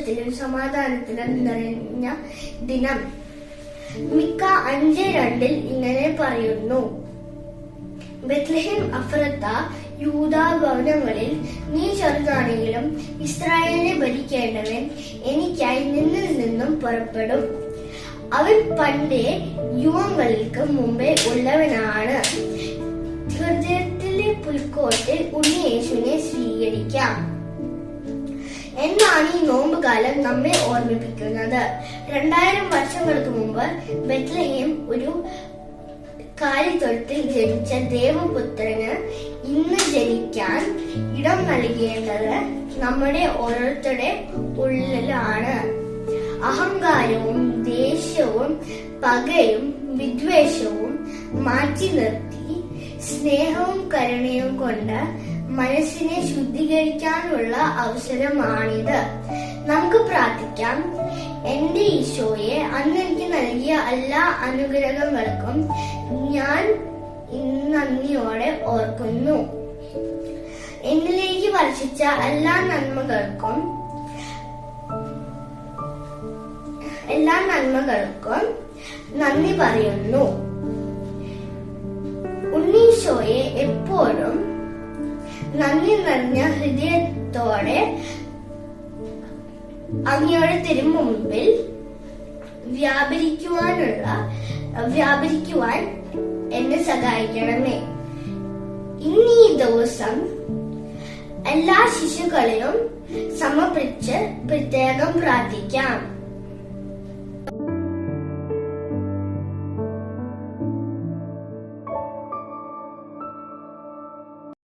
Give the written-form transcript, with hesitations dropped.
സന്തോഷത്തിലും സമാധാനത്തിലും നിറഞ്ഞ ദിനം. മിക്ക 5:2 ഇങ്ങനെ പറയുന്നു: ബത്ലഹേം അഫ്രത്ത യൂദാ ഭവനങ്ങളിൽ നീ ചെറുതാണെങ്കിലും ഇസ്രായേലിനെ ഭരിക്കേണ്ടവൻ എനിക്കായി നിന്നിൽ നിന്നും പുറപ്പെടും. അവൻ പണ്ടേ യുവങ്ങൾക്ക് മുമ്പേ ഉള്ളവനാണ്. ഹൃദയത്തിലെ പുൽക്കോട്ടിൽ ഉണ്ണിയേശുവിനെ സ്വീകരിക്കാം എന്നാണ് ഈ നോമ്പുകാലം നമ്മെ ഓർമ്മിപ്പിക്കുന്നത്. 2000 വർഷങ്ങൾക്ക് മുമ്പ് ബത്ലഹേം ഒരു കാലിത്തൊഴുത്തിൽ ജനിച്ച ദേവപുത്രന് ഇന്ന് ജനിക്കാൻ ഇടം നൽകേണ്ടത് നമ്മുടെ ഓരോരുത്തരുടെ ഉള്ളിലാണ്. അഹങ്കാരവും ദേഷ്യവും പകയും വിദ്വേഷവും മാറ്റി നിർത്തി സ്നേഹവും കരുണയും കൊണ്ട് മനസ്സിനെ ശുദ്ധീകരിക്കാനുള്ള അവസരമാണിത്. നമുക്ക് പ്രാർത്ഥിക്കാം. എന്റെ ഈശോയെ, അന്ന് എനിക്ക് നൽകിയ എല്ലാ അനുഗ്രഹങ്ങൾക്കും ഞാൻ നന്ദിയോടെ ഓർക്കുന്നു. എന്നിലേക്ക് വർഷിച്ച എല്ലാ നന്മകൾക്കും നന്ദി പറയുന്നു. ഉണ്ണീശോയെ എപ്പോഴും നന്ദി നിറഞ്ഞ ഹൃദയത്തോടെ അങ്ങയുടെ തിരുമുമ്പിൽ വ്യാപരിക്കുവാൻ എന്നെ സഹായിക്കണമേ. ഇന്ന് ഈ ദിവസം എല്ലാ ശിശുക്കളെയും സമർപ്പിച്ച് പ്രത്യേകം പ്രാർത്ഥിക്കാം.